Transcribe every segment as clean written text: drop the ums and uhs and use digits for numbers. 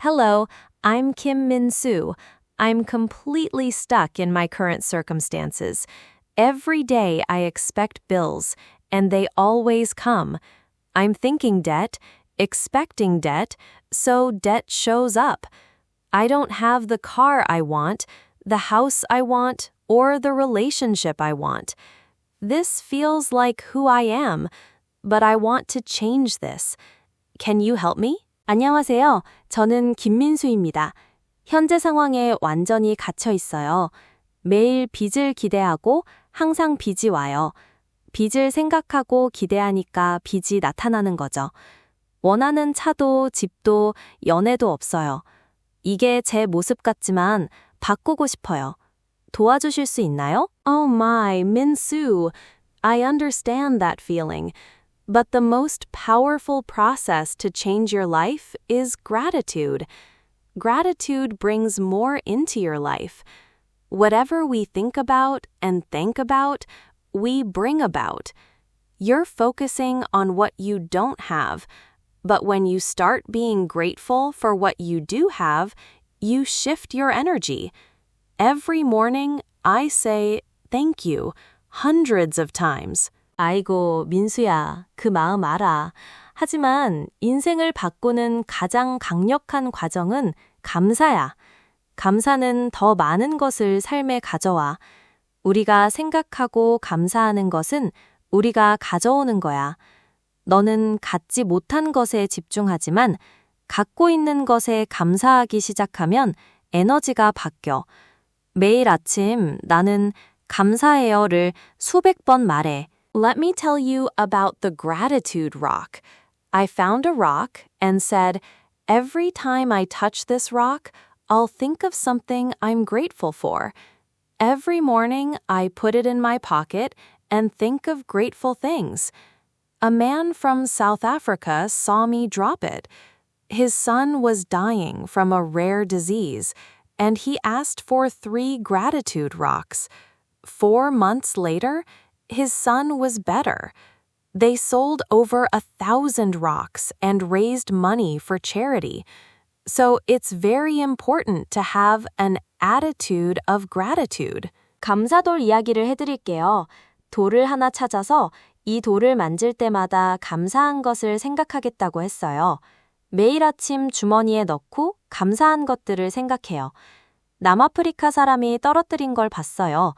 Hello, I'm Kim Min Soo. I'm completely stuck in my current circumstances. Every day I expect bills, and they always come. I'm thinking debt, expecting debt, so debt shows up. I don't have the car I want, the house I want, or the relationship I want. This feels like who I am, but I want to change this. Can you help me? 안녕하세요. 저는 김민수입니다. 현재 상황에 완전히 갇혀 있어요. 매일 빚을 기대하고 항상 빚이 와요. 빚을 생각하고 기대하니까 빚이 나타나는 거죠. 원하는 차도 집도 연애도 없어요. 이게 제 모습 같지만 바꾸고 싶어요. 도와주실 수 있나요? Oh my, Min-soo. I understand that feeling. But the most powerful process to change your life is gratitude. Gratitude brings more into your life. Whatever we think about and think about, we bring about. You're focusing on what you don't have, but when you start being grateful for what you do have, you shift your energy. Every morning, I say thank you hundreds of times. 아이고, 민수야, 그 마음 알아. 하지만 인생을 바꾸는 가장 강력한 과정은 감사야. 감사는 더 많은 것을 삶에 가져와. 우리가 생각하고 감사하는 것은 우리가 가져오는 거야. 너는 갖지 못한 것에 집중하지만 갖고 있는 것에 감사하기 시작하면 에너지가 바뀌어. 매일 아침 나는 감사해요를 수백 번 말해. Let me tell you about the gratitude rock. I found a rock and said, every time I touch this rock, I'll think of something I'm grateful for. Every morning, I put it in my pocket and think of grateful things. A man from South Africa saw me drop it. His son was dying from a rare disease, and he asked for 3 gratitude rocks. 4 months later, his son was better. They sold over 1,000 rocks and raised money for charity. So it's very important to have an attitude of gratitude. 감사돌 이야기를 해드릴게요. 돌을 하나 찾아서 이 돌을 만질 때마다 감사한 것을 생각하겠다고 했어요. 매일 아침 주머니에 넣고 감사한 것들을 생각해요. 남아프리카 사람이 떨어뜨린 걸 봤어요.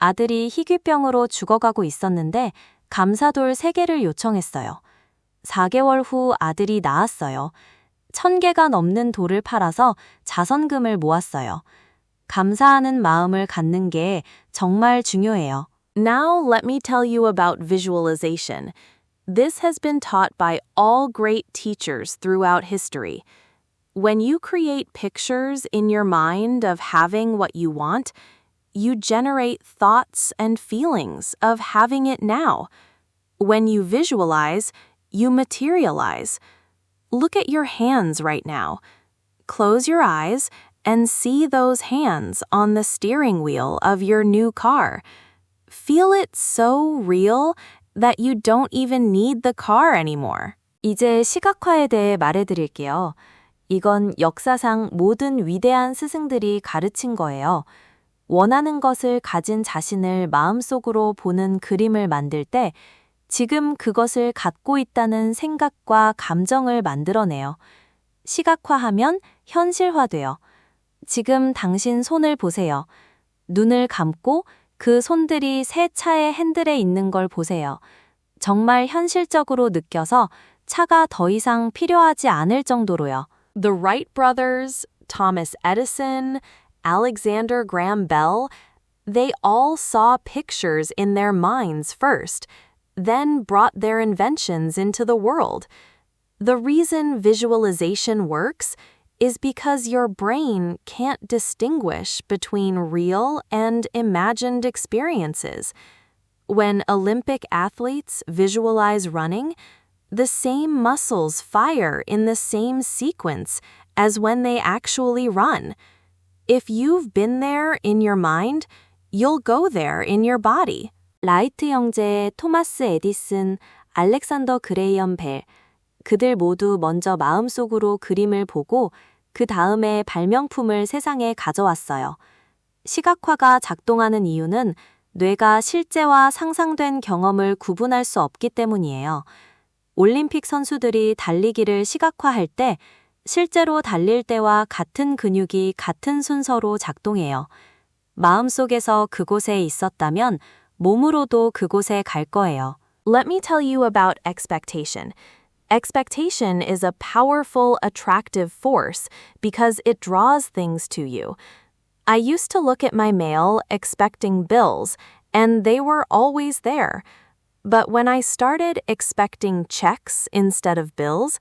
아들이 희귀병으로 죽어가고 있었는데 감사돌 3개를 요청했어요. 4개월 후 아들이 나았어요. 1,000개가 넘는 돌을 팔아서 자선금을 모았어요. 감사하는 마음을 갖는 게 정말 중요해요. Now let me tell you about visualization. This has been taught by all great teachers throughout history. When you create pictures in your mind of having what you want, you generate thoughts and feelings of having it now. When you visualize, you materialize. Look at your hands right now. Close your eyes and see those hands on the steering wheel of your new car. Feel it so real that you don't even need the car anymore. 이제 시각화에 대해 말해드릴게요. 이건 역사상 모든 위대한 스승들이 가르친 거예요. 원하는 것을 가진 자신을 마음속으로 보는 그림을 만들 때 지금 그것을 갖고 있다는 생각과 감정을 만들어내요. 시각화하면 현실화돼요. 지금 당신 손을 보세요. 눈을 감고 그 손들이 새 차의 핸들에 있는 걸 보세요. 정말 현실적으로 느껴서 차가 더 이상 필요하지 않을 정도로요. The Wright brothers, Thomas Edison, Alexander Graham Bell, they all saw pictures in their minds first, then brought their inventions into the world. The reason visualization works is because your brain can't distinguish between real and imagined experiences. When Olympic athletes visualize running, the same muscles fire in the same sequence as when they actually run. If you've been there in your mind, you'll go there in your body. 라이트 형제, 토마스 에디슨, 알렉산더 그레이엄 벨. 그들 모두 먼저 마음속으로 그림을 보고 그 다음에 발명품을 세상에 가져왔어요. 시각화가 작동하는 이유는 뇌가 실제와 상상된 경험을 구분할 수 없기 때문이에요. 올림픽 선수들이 달리기를 시각화할 때 실제로 달릴 때와 같은 근육이 같은 순서로 작동해요. 마음속에서 그곳에 있었다면 몸으로도 그곳에 갈 거예요. Let me tell you about expectation. Expectation is a powerful, attractive force because it draws things to you. I used to look at my mail expecting bills, and they were always there. But when I started expecting checks instead of bills,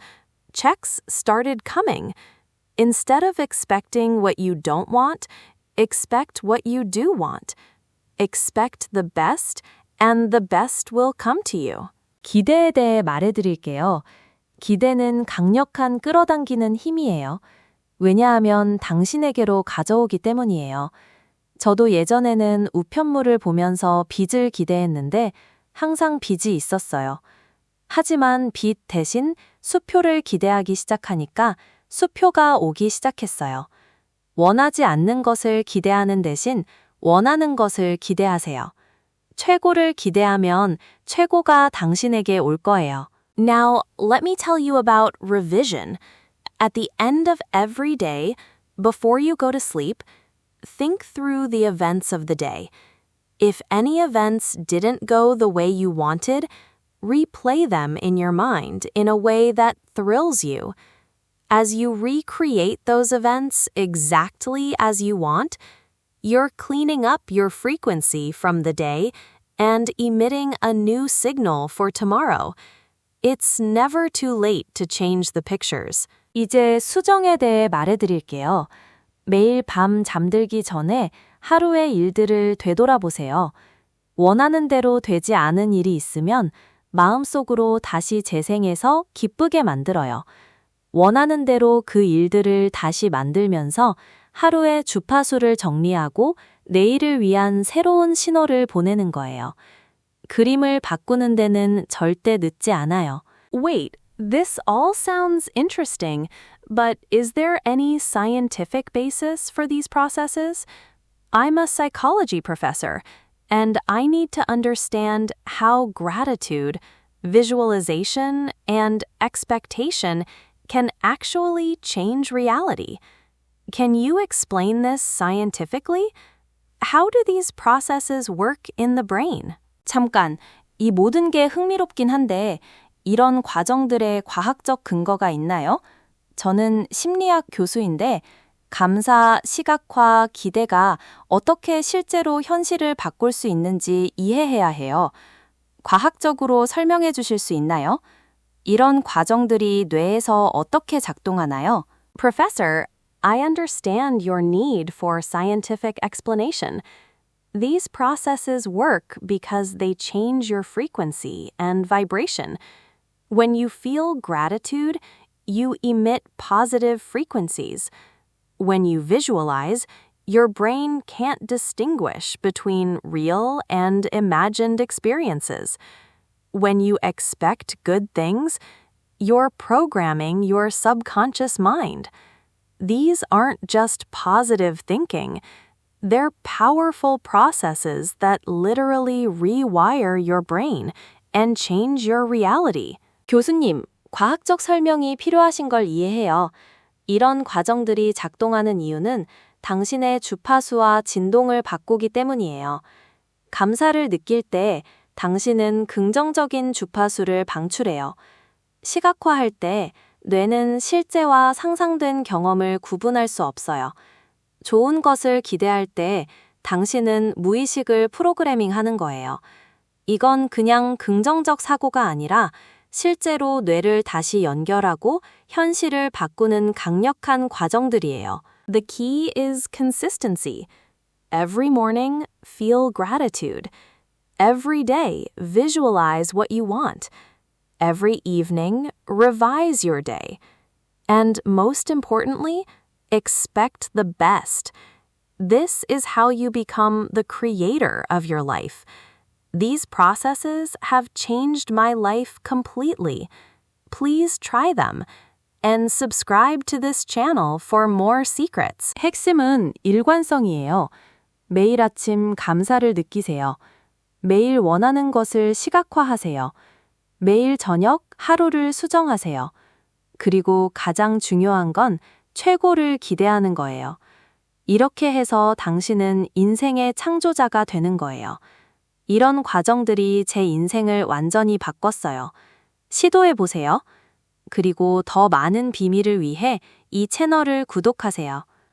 checks started coming. Instead of expecting what you don't want, expect what you do want. Expect the best, and the best will come to you. 기대에 대해 말해드릴게요. 기대는 강력한 끌어당기는 힘이에요. 왜냐하면 당신에게로 가져오기 때문이에요. 저도 예전에는 우편물을 보면서 빚을 기대했는데 항상 빚이 있었어요. 하지만 빚 대신 수표를 기대하기 시작하니까 수표가 오기 시작했어요. 원하지 않는 것을 기대하는 대신 원하는 것을 기대하세요. 최고를 기대하면 최고가 당신에게 올 거예요. Now, let me tell you about revision. At the end of every day, before you go to sleep, think through the events of the day. If any events didn't go the way you wanted, replay them in your mind in a way that thrills you. As you recreate those events exactly as you want, you're cleaning up your frequency from the day and emitting a new signal for tomorrow. It's never too late to change the pictures. 이제 수정에 대해 말해드릴게요. 매일 밤 잠들기 전에 하루의 일들을 되돌아보세요. 원하는 대로 되지 않은 일이 있으면 마음속으로 다시 재생해서 기쁘게 만들어요. 원하는 대로 그 일들을 다시 만들면서 하루의 주파수를 정리하고 내일을 위한 새로운 신호를 보내는 거예요. 그림을 바꾸는 데는 절대 늦지 않아요. Wait, this all sounds interesting, but is there any scientific basis for these processes? I'm a psychology professor, and I need to understand how gratitude, visualization, and expectation can actually change reality. Can you explain this scientifically? How do these processes work in the brain? 잠깐, 이 모든 게 흥미롭긴 한데 이런 과정들의 과학적 근거가 있나요? 저는 심리학 교수인데 감사, 시각화, 기대가 어떻게 실제로 현실을 바꿀 수 있는지 이해해야 해요. 과학적으로 설명해 주실 수 있나요? 이런 과정들이 뇌에서 어떻게 작동하나요? Professor, I understand your need for scientific explanation. These processes work because they change your frequency and vibration. When you feel gratitude, you emit positive frequencies. When you visualize, your brain can't distinguish between real and imagined experiences. When you expect good things, you're programming your subconscious mind. These aren't just positive thinking. They're powerful processes that literally rewire your brain and change your reality. 교수님, 과학적 설명이 필요하신 걸 이해해요. 이런 과정들이 작동하는 이유는 당신의 주파수와 진동을 바꾸기 때문이에요. 감사를 느낄 때 당신은 긍정적인 주파수를 방출해요. 시각화할 때 뇌는 실제와 상상된 경험을 구분할 수 없어요. 좋은 것을 기대할 때 당신은 무의식을 프로그래밍 하는 거예요. 이건 그냥 긍정적 사고가 아니라 실제로 뇌를 다시 연결하고 현실을 바꾸는 강력한 과정들이에요. The key is consistency. Every morning, feel gratitude. Every day, visualize what you want. Every evening, revise your day. And most importantly, expect the best. This is how you become the creator of your life. These processes have changed my life completely. Please try them. and subscribe to this channel for more secrets. 핵심은 일관성이에요. 매일 아침 감사를 느끼세요. 매일 원하는 것을 시각화하세요. 매일 저녁 하루를 수정하세요. 그리고 가장 중요한 건 최고를 기대하는 거예요. 이렇게 해서 당신은 인생의 창조자가 되는 거예요. 이런 과정들이 제 인생을 완전히 바꿨어요. 시도해 보세요. 그리고 더 많은 비밀을 위해 이 채널을 구독하세요.